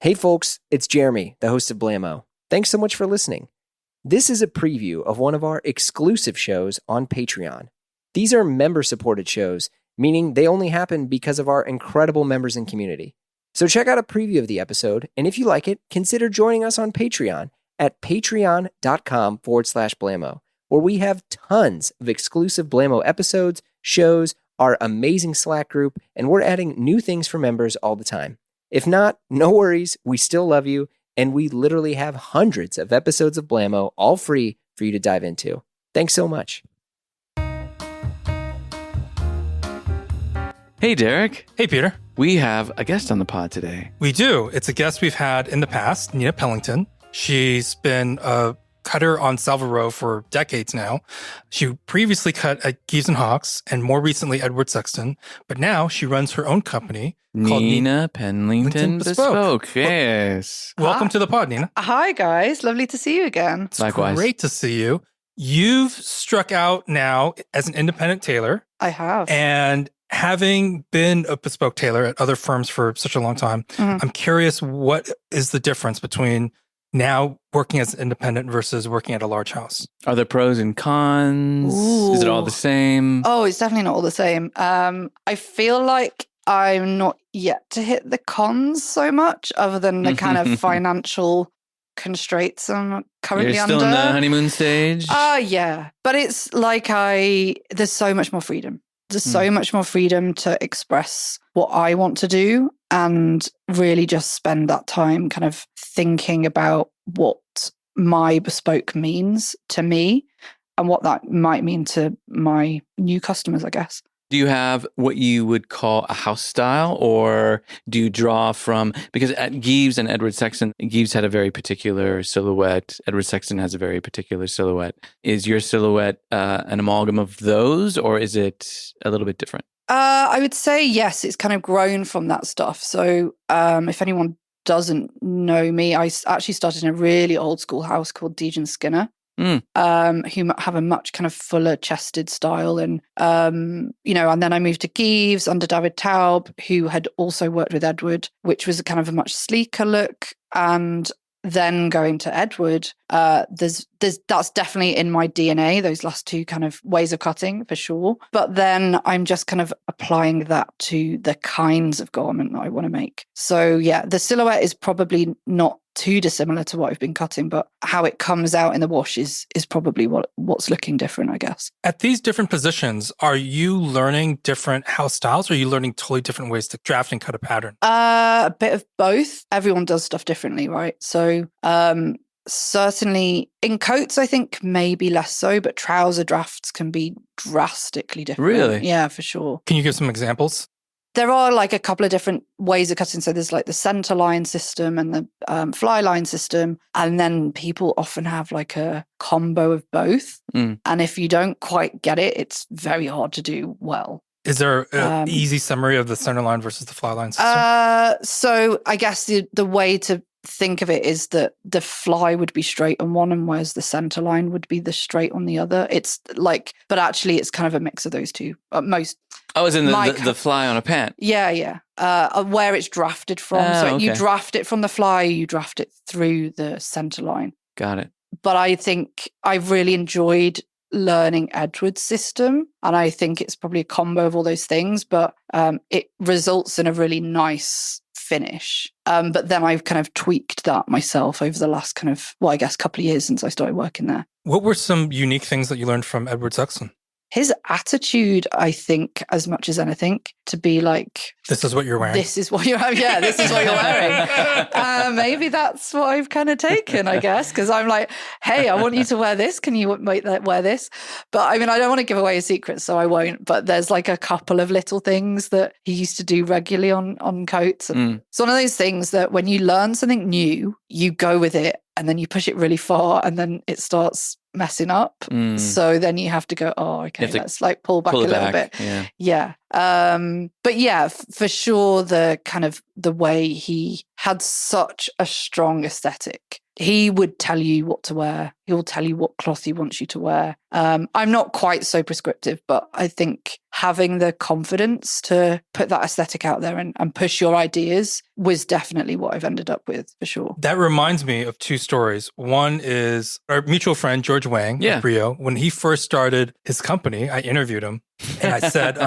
Hey folks, it's Jeremy, the host of Blammo. Thanks so much for listening. This is a preview of one of our exclusive shows on Patreon. These are member-supported shows, meaning they only happen because of our incredible members and community. So check out a preview of the episode, and if you like it, consider joining us on Patreon at patreon.com/Blammo, where we have tons of exclusive Blammo episodes, shows, our amazing Slack group, and we're adding new things for members all the time. If not, no worries, we still love you, and we literally have hundreds of episodes of Blammo all free for you to dive into. Thanks so much. Hey, Derek. Hey, Peter. We have a guest on the pod today. We do. It's a guest we've had in the past, Nina Penlington. She's been a cutter on Savile Row for decades now. She previously cut at Gives and Hawks and more recently Edward Sexton, but now she runs her own company called Nina Penlington Bespoke. Yes. Welcome to the pod, Nina. Hi, guys. Lovely to see you again. It's Likewise. Great to see you. You've struck out now as an independent tailor. I have. And having been a bespoke tailor at other firms for such a long time, I'm curious, what is the difference between now working as an independent versus working at a large house? Are there pros and cons? Ooh. Is it all the same? Oh, it's definitely not all the same. I feel like I'm not yet to hit the cons so much, other than the kind of financial constraints I'm currently You're still under. in the honeymoon stage? Yeah. But it's like there's so much more freedom. There's so much more freedom to express what I want to do and really just spend that time kind of thinking about what my bespoke means to me and what that might mean to my new customers, I guess. Do you have what you would call a house style, or do you draw from, because at Gives and Edward Sexton, Gives had a very particular silhouette. Edward Sexton has a very particular silhouette. Is your silhouette an amalgam of those, or is it a little bit different? I would say yes, it's kind of grown from that stuff. So if anyone doesn't know me, I actually started in a really old school house called Dejan Skinner. Who have a much kind of fuller chested style. And, and then I moved to Gives under David Taub, who had also worked with Edward, which was a kind of a much sleeker look. And then going to Edward, that's definitely in my DNA, those last two kind of ways of cutting for sure. But then I'm just kind of applying that to the kinds of garment that I want to make. So yeah, the silhouette is probably not too dissimilar to what I've been cutting, but how it comes out in the wash is probably what's looking different, I guess. At these different positions, are you learning different house styles, or are you learning totally different ways to draft and cut a pattern? A bit of both. Everyone does stuff differently, right? So certainly in coats, I think maybe less so, but trouser drafts can be drastically different. Really? Yeah, for sure. Can you give some examples? There are like a couple of different ways of cutting. So there's like the center line system and the fly line system. And then people often have like a combo of both. And if you don't quite get it, it's very hard to do well. Is there an easy summary of the center line versus the fly line system? So I guess the way to think of it is that the fly would be straight on one, and whereas the center line would be the straight on the other. It's like, but actually it's kind of a mix of those two. Most. Oh, as in the fly on a pant? Yeah. Where it's drafted from. So okay. You draft it from the fly, you draft it through the center line. Got it. But I think I've really enjoyed learning Edward's system, and I think it's probably a combo of all those things, but it results in a really nice finish. But then I've kind of tweaked that myself over the last kind of, I guess couple of years since I started working there. What were some unique things that you learned from Edward Sexton? His attitude, I think, as much as anything, to be like, this is what you're wearing. This is what you're yeah, this is what you're wearing. Maybe that's what I've kind of taken, I guess, because I'm like, hey, I want you to wear this. Can you wear this? But I mean, I don't want to give away a secret, so I won't. But there's like a couple of little things that he used to do regularly on coats. And it's one of those things that when you learn something new, you go with it and then you push it really far and then it starts messing up. So then you have to go, okay, let's like pull back a little bit. Yeah. But yeah, for sure, the way he had such a strong aesthetic. He would tell you what to wear. He will tell you what cloth he wants you to wear. I'm not quite so prescriptive, but I think having the confidence to put that aesthetic out there and push your ideas was definitely what I've ended up with, for sure. That reminds me of two stories. One is our mutual friend, George Wang of Brio. When he first started his company, I interviewed him and I said,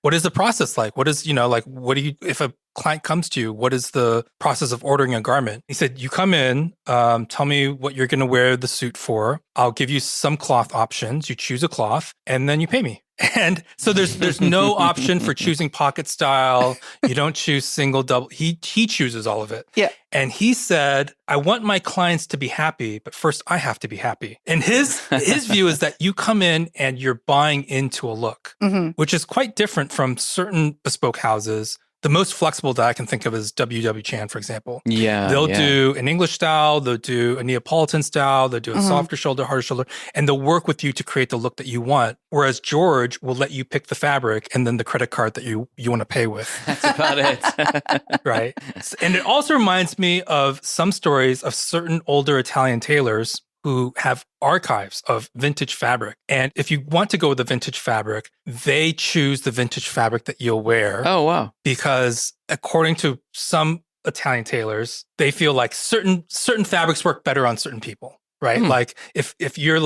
what is the process like? What is, what do you, if a client comes to you, what is the process of ordering a garment? He said, you come in, tell me what you're going to wear the suit for. I'll give you some cloth options. You choose a cloth and then you pay me. And so there's no option for choosing pocket style. You don't choose single, double. He chooses all of it. Yeah. And he said, I want my clients to be happy, but first I have to be happy. And his view is that you come in and you're buying into a look, which is quite different from certain bespoke houses. The most flexible that I can think of is W.W. Chan, for example. Yeah. They'll do an English style, they'll do a Neapolitan style, they'll do a softer shoulder, harder shoulder, and they'll work with you to create the look that you want. Whereas George will let you pick the fabric and then the credit card that you want to pay with. That's about it. Right. And it also reminds me of some stories of certain older Italian tailors who have archives of vintage fabric. And if you want to go with the vintage fabric, they choose the vintage fabric that you'll wear. Oh, wow. Because according to some Italian tailors, they feel like certain fabrics work better on certain people, right? Like if you're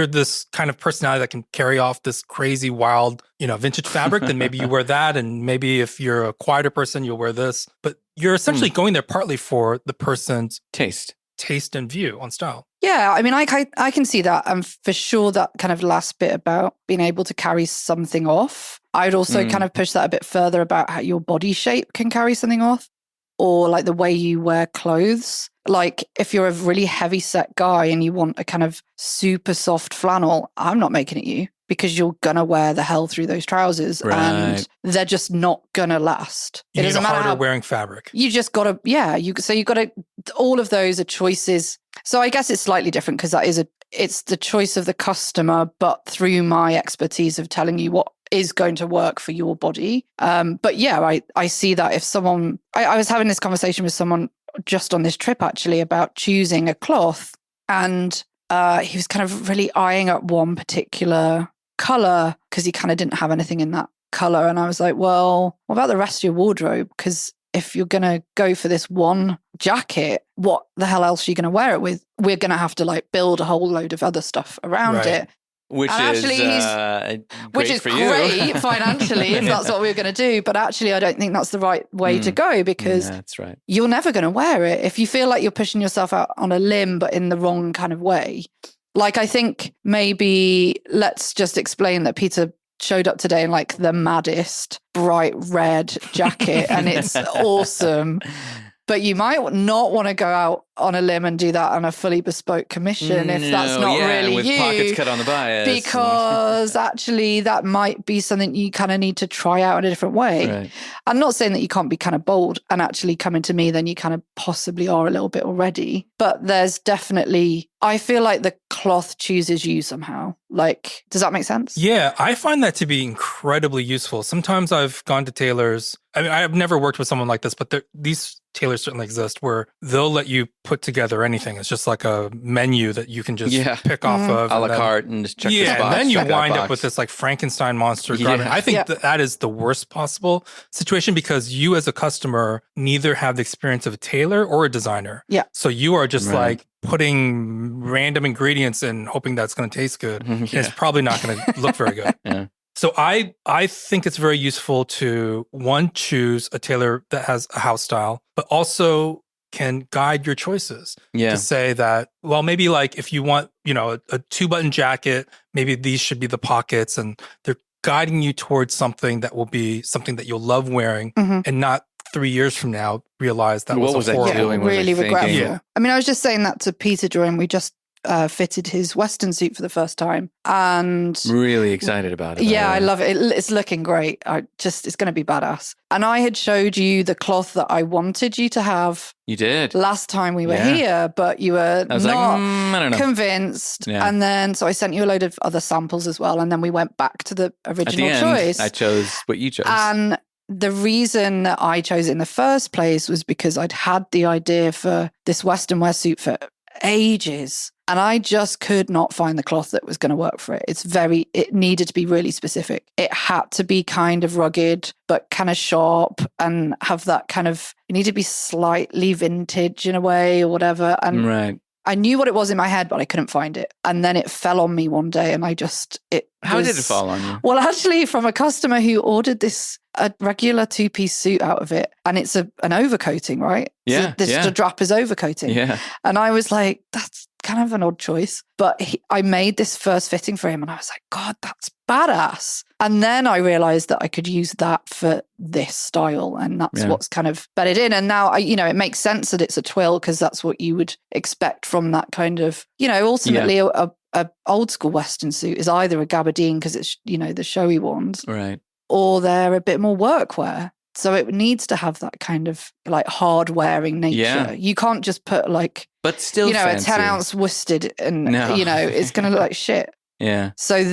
this kind of personality that can carry off this crazy, wild, vintage fabric, then maybe you wear that. And maybe if you're a quieter person, you'll wear this. But you're essentially going there partly for the person's taste and view on style. Yeah, I mean, I can see that. And for sure, that kind of last bit about being able to carry something off. I'd also kind of push that a bit further about how your body shape can carry something off, or like the way you wear clothes. Like if you're a really heavy set guy and you want a kind of super soft flannel, I'm not making it you, because you're going to wear the hell through those trousers and they're just not going to last. It doesn't matter harder wearing fabric. You just got to, so you got to, all of those are choices. So I guess it's slightly different because it's the choice of the customer, but through my expertise of telling you what is going to work for your body. But yeah, I see that if someone, I was having this conversation with someone just on this trip actually about choosing a cloth, and he was kind of really eyeing up one particular color because he kind of didn't have anything in that color. And I was like, well, what about the rest of your wardrobe? Because if you're going to go for this one jacket, what the hell else are you going to wear it with? We're going to have to like build a whole load of other stuff around it. Which is great financially if that's what we were going to do. But actually, I don't think that's the right way to go, because that's right. You're never going to wear it. If you feel like you're pushing yourself out on a limb, but in the wrong kind of way. Like, I think maybe let's just explain that Peter showed up today in like the maddest bright red jacket and it's awesome. But you might not want to go out on a limb and do that on a fully bespoke commission if that's not really with you. Pockets cut on the bias. Because actually that might be something you kind of need to try out in a different way. Right. I'm not saying that you can't be kind of bold and actually come into me, then you kind of possibly are a little bit already. But there's definitely, I feel like the cloth chooses you somehow. Like, does that make sense? Yeah, I find that to be incredibly useful. Sometimes I've gone to tailors. I mean, I've never worked with someone like this, but these tailors certainly exist where they'll let you put together anything. It's just like a menu that you can just pick off of. A la carte and just check this box. Yeah, and then you wind up with this like Frankenstein monster garment. I think that is the worst possible situation, because you as a customer neither have the experience of a tailor or a designer. Yeah. So you are just like putting random ingredients in, hoping that's going to taste good. And it's probably not going to look very good. Yeah. So I think it's very useful to, one, choose a tailor that has a house style, but also can guide your choices. To say that, well, maybe like if you want, a 2-button jacket, maybe these should be the pockets, and they're guiding you towards something that will be something that you'll love wearing and not 3 years from now realize that what was a horrible. doing? Really was I regretful. thinking? Yeah. I mean, I was just saying that to Peter during, we just fitted his Western suit for the first time. And really excited about it. Yeah, I love it. It's looking great. It's going to be badass. And I had showed you the cloth that I wanted you to have. You did. Last time we were here, but you were not I don't know. convinced. Yeah. And then, so I sent you a load of other samples as well. And then we went back to the original choice. I chose what you chose. And the reason that I chose it in the first place was because I'd had the idea for this Western wear suit for ages. And I just could not find the cloth that was going to work for it. It needed to be really specific. It had to be kind of rugged, but kind of sharp and have that kind of, it needed to be slightly vintage in a way or whatever. And right. I knew what it was in my head, but I couldn't find it. And then it fell on me one day and How did it fall on you? Well, actually from a customer who ordered a regular 2-piece suit out of it. And it's an overcoating, right? Yeah. So the strap is overcoating. Yeah. And I was like, that's kind of an odd choice. But I made this first fitting for him and I was like, God, that's badass. And then I realized that I could use that for this style. And that's what's kind of bedded in. And now, it makes sense that it's a twill because that's what you would expect from that kind of, ultimately a old school Western suit is either a gabardine because it's, the showy ones. Right. Or they're a bit more workwear. So it needs to have that kind of like hard wearing nature. Yeah. You can't just put but still fancy. a 10-ounce worsted and, No. It's going to look like shit. Yeah. So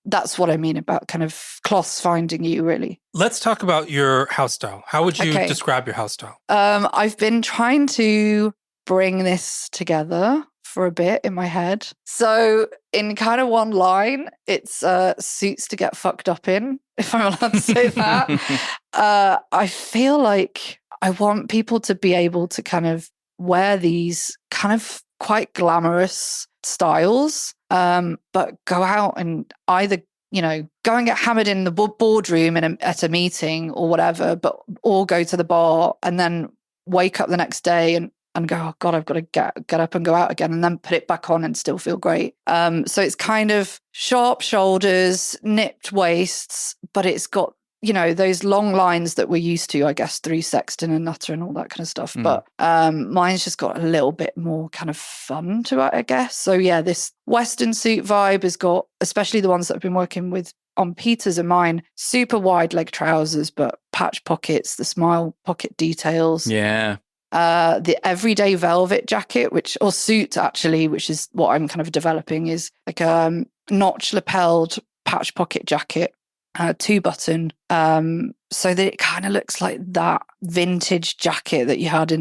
that's what I mean about kind of cloths finding you, really. Let's talk about your house style. How would you describe your house style? I've been trying to bring this together for a bit in my head. So in kind of one line, it's suits to get fucked up in, if I'm allowed to say that. I feel like I want people to be able to kind of wear these kind of quite glamorous styles, but go out and either, go and get hammered in the boardroom at a meeting or whatever, or go to the bar and then wake up the next day and go, oh God, I've got to get up and go out again and then put it back on and still feel great. So it's kind of sharp shoulders, nipped waists, but it's got, those long lines that we're used to, I guess, through Sexton and Nutter and all that kind of stuff. But mine's just got a little bit more kind of fun to it, I guess. So yeah, this Western suit vibe has got, especially the ones that I've been working with on Peter's and mine, super wide leg trousers, but patch pockets, the smile pocket details. Yeah. The everyday velvet jacket, or suit actually, which is what I'm kind of developing, is like a notch lapelled patch pocket jacket, 2-button, so that it kind of looks like that vintage jacket that you had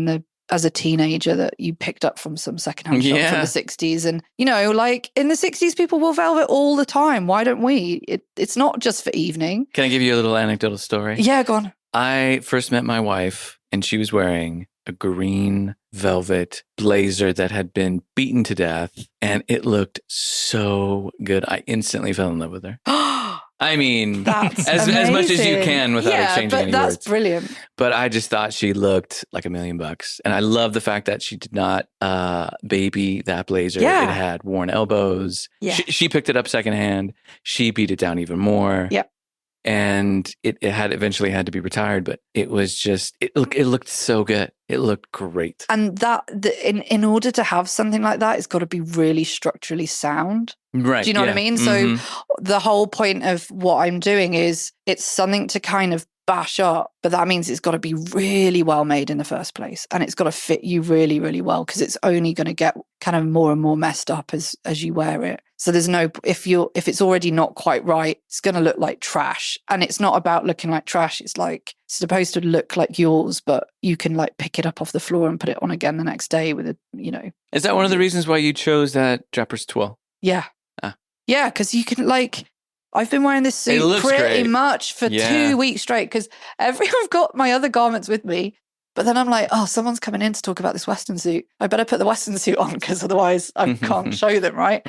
as a teenager that you picked up from some secondhand shop from the 60s. And, like in the 60s, people wore velvet all the time. Why don't we? It's not just for evening. Can I give you a little anecdotal story? Yeah, go on. I first met my wife and she was wearing a green velvet blazer that had been beaten to death, and it looked so good. I instantly fell in love with her. I mean, as much as you can without exchanging any words. Yeah, but that's brilliant. But I just thought she looked like $1 million. And I love the fact that she did not baby that blazer. Yeah. It had worn elbows. Yeah. She picked it up secondhand. She beat it down even more. Yeah. And it had eventually had to be retired, but it was just, it looked so good. It looked great. And in order to have something like that, it's got to be really structurally sound. Right. Do you know what I mean? So the whole point of what I'm doing is it's something to kind of bash up, but that means it's got to be really well made in the first place. And it's got to fit you really, really well, because it's only going to get kind of more and more messed up as you wear it. So there's no, if it's already not quite right, it's going to look like trash. And it's not about looking like trash. It's like, it's supposed to look like yours, but you can like pick it up off the floor and put it on again the next day with Is that one of the reasons why you chose that Draper's twill? Yeah. Yeah, because you can I've been wearing this suit pretty much for 2 weeks straight, because I've got my other garments with me. But then I'm like, oh, someone's coming in to talk about this Western suit. I better put the Western suit on, because otherwise I can't show them, right?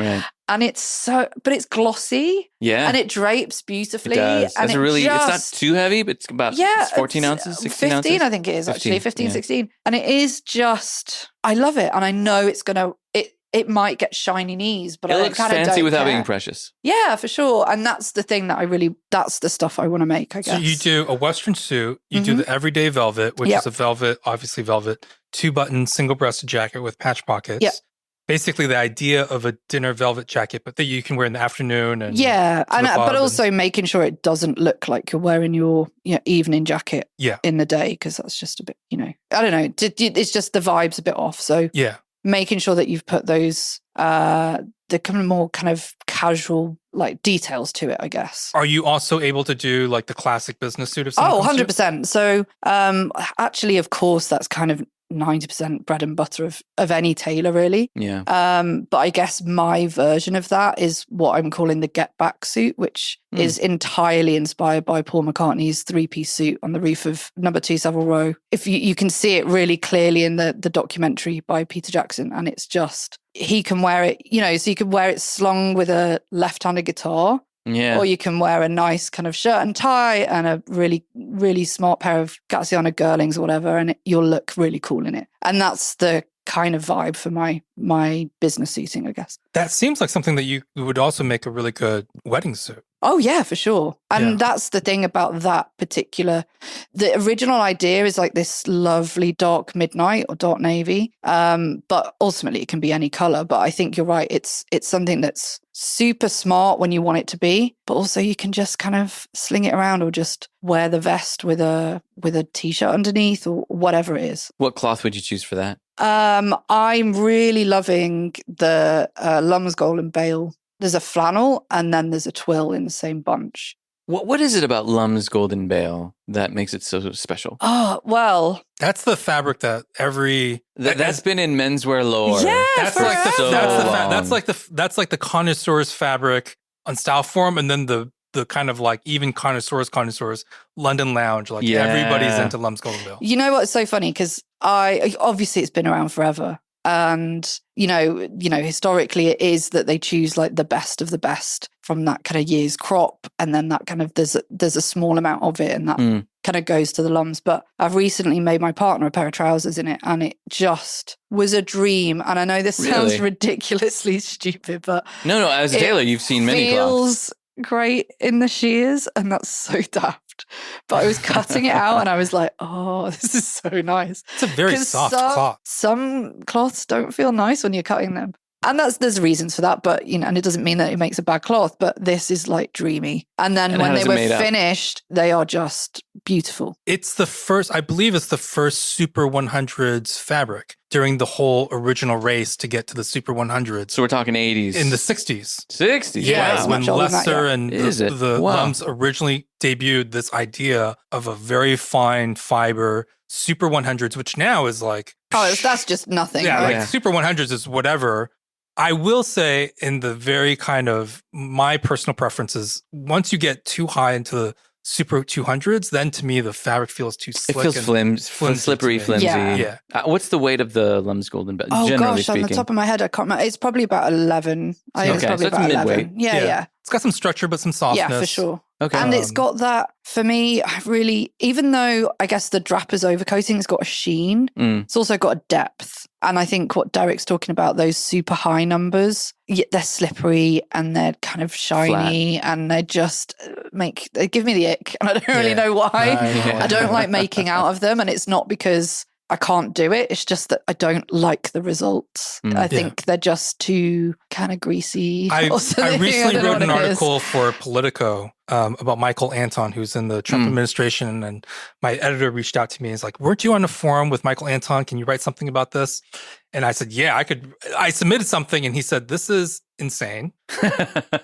And it's but it's glossy. Yeah. And it drapes beautifully. It does. And it's not too heavy, but it's about 14 ounces, 16 ounces? 15, I think it is, actually. 15, 16. And it is just, I love it. And I know it's going to, it might get shiny knees, but it I looks kind of fancy don't without care. being precious. Yeah, for sure. And that's the thing that that's the stuff I want to make, I guess. So you do a Western suit, you do the everyday velvet, which is a velvet, obviously velvet, 2-button, single-breasted jacket with patch pockets. Yep. basically the idea of a dinner velvet jacket, but that you can wear in the afternoon. And but also making sure it doesn't look like you're wearing your evening jacket in the day, because that's just a bit, I don't know. It's just the vibe's a bit off. So making sure that you've put those, the kind of more kind of casual like details to it, I guess. Are you also able to do like the classic business suit of 100%. So actually, of course, that's kind of 90% bread and butter of any tailor, really. Yeah. But I guess my version of that is what I'm calling the Get Back suit, which is entirely inspired by Paul McCartney's 3-piece suit on the roof of number 2 Savile Row. If you can see it really clearly in the documentary by Peter Jackson, and it's just, he can wear it, so you could wear it slung with a left-handed guitar. Yeah. Or you can wear a nice kind of shirt and tie and a really, really smart pair of Gatsiana Girlings or whatever, and you'll look really cool in it. And that's the kind of vibe for my business suiting, I guess. That seems like something that you would also make a really good wedding suit. Oh, yeah, for sure. And that's the thing about that particular, the original idea is like this lovely dark midnight or dark navy. But ultimately it can be any color. But I think you're right. It's something that's super smart when you want it to be, but also you can just kind of sling it around or just wear the vest with a t-shirt underneath or whatever it is. What cloth would you choose for that? I'm really loving the Lumsgold and Bale. There's a flannel and then there's a twill in the same bunch. What is it about Lum's Golden Bale that makes it so special? Oh, well. That's the fabric that that's been in menswear lore. Yeah, that's like the connoisseur's fabric on Style Forum, and then the kind of like even connoisseurs London Lounge, like everybody's into Lum's Golden Bale. You know what's so funny, because obviously it's been around forever. And, historically it is that they choose like the best of the best from that kind of year's crop. And then that kind of, there's a small amount of it and that kind of goes to the Lums. But I've recently made my partner a pair of trousers in it and it just was a dream. And I know this sounds ridiculously stupid, but... No, as a tailor, you've seen many cloths. Feels great in the shears and that's so daft. But I was cutting it out and I was like, oh, this is so nice. It's a very soft cloth. Some cloths don't feel nice when you're cutting them. And there's reasons for that, but and it doesn't mean that it makes a bad cloth, but this is like dreamy. And then when they were finished, they are just beautiful. It's I believe it's the first Super 100s fabric during the whole original race to get to the Super 100s. So we're talking 80s. In the 60s. 60s? Yeah, wow. when Lester and the Lums originally debuted this idea of a very fine fiber Super 100s, which now is like... Oh, that's just nothing. Yeah, right? like Super 100s is whatever. I will say in the very kind of my personal preferences, once you get too high into the Super 200s, then to me the fabric feels too slick. It feels slippery, flimsy. Yeah. What's the weight of the Lum's Golden Bale? Oh generally gosh, speaking? on the top of my head, I can't remember. It's probably about 11. I think it's probably so about it's 11. mid-weight. Yeah. It's got some structure, but some softness. Yeah, for sure. Okay. And it's got that, for me, really, even though I guess the draper's overcoating has got a sheen, it's also got a depth. And I think what Derek's talking about, those super high numbers, they're slippery and they're kind of shiny and they just they give me the ick. And I don't really know why. I don't like making out of them. And it's not because I can't do it. It's just that I don't like the results. I think they're just too kind of greasy. I recently wrote an article for Politico about Michael Anton, who's in the Trump administration. And my editor reached out to me and was like, weren't you on a forum with Michael Anton? Can you write something about this? And I said, yeah, I could. I submitted something and he said, this is insane.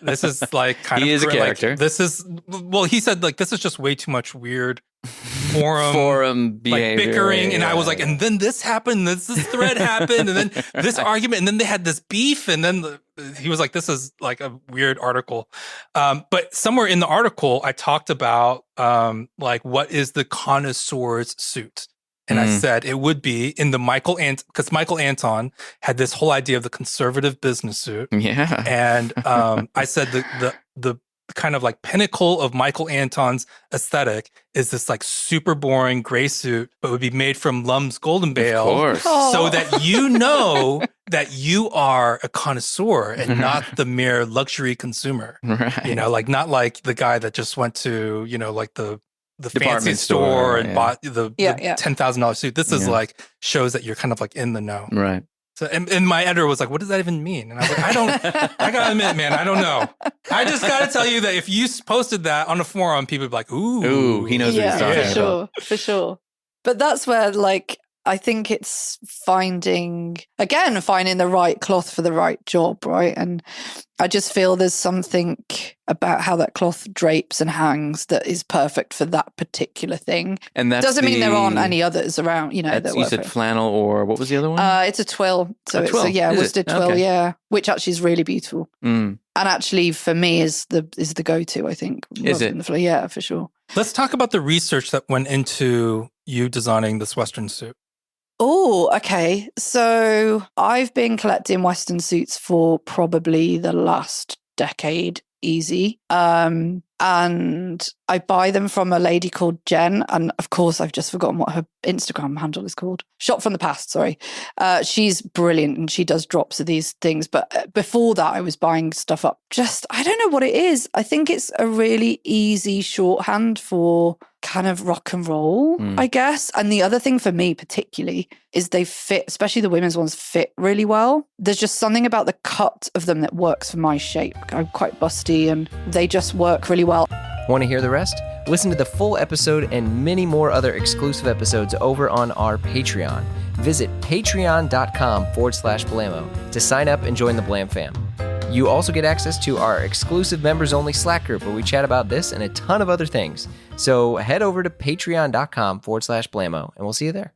This is like kind of... He is a character. He said like, this is just way too much weird forum behavior. Like bickering. And I was like, and then this happened, this thread happened, and then this argument, and then they had this beef, and then he was like, this is like a weird article. But somewhere in the article, I talked about like, what is the connoisseur's suit? And I said it would be in the because Michael Anton had this whole idea of the conservative business suit. Yeah. And I said the kind of like pinnacle of Michael Anton's aesthetic is this like super boring gray suit, but would be made from Lum's Golden Bale. Of course. So that you know that you are a connoisseur and not the mere luxury consumer. Right. Like not like the guy that just went to, like the Department fancy store and yeah. bought the $10,000 suit. This is like shows that you're kind of like in the know. Right. So, and my editor was like, what does that even mean? And I was like, I gotta admit, man, I don't know. I just gotta tell you that if you posted that on a forum, people would be like, ooh, he knows what he's talking about. For sure. But that's where, like, I think it's finding the right cloth for the right job, right? And I just feel there's something about how that cloth drapes and hangs that is perfect for that particular thing. And that doesn't mean there aren't any others around, you know. You said flannel, or what was the other one? It's a twill. So a twill. Worsted twill, okay. yeah, which actually is really beautiful. And actually, for me, is the go-to. I think. Is it? Yeah, for sure. Let's talk about the research that went into you designing this Western suit. Oh, okay. So I've been collecting Western suits for probably the last decade, easy. And I buy them from a lady called Jen. And of course, I've just forgotten what her Instagram handle is called. Shop from the Past, sorry. She's brilliant and she does drops of these things. But before that, I was buying stuff up. I don't know what it is. I think it's a really easy shorthand for kind of rock and roll, I guess. And the other thing for me particularly is they fit, especially the women's ones, fit really well. There's just something about the cut of them that works for my shape. I'm quite busty and they just work really well. Want to hear the rest? Listen to the full episode and many more other exclusive episodes over on our Patreon. Visit patreon.com/Blamo to sign up and join the Blam fam. You also get access to our exclusive members-only Slack group where we chat about this and a ton of other things. So head over to patreon.com/Blamo and we'll see you there.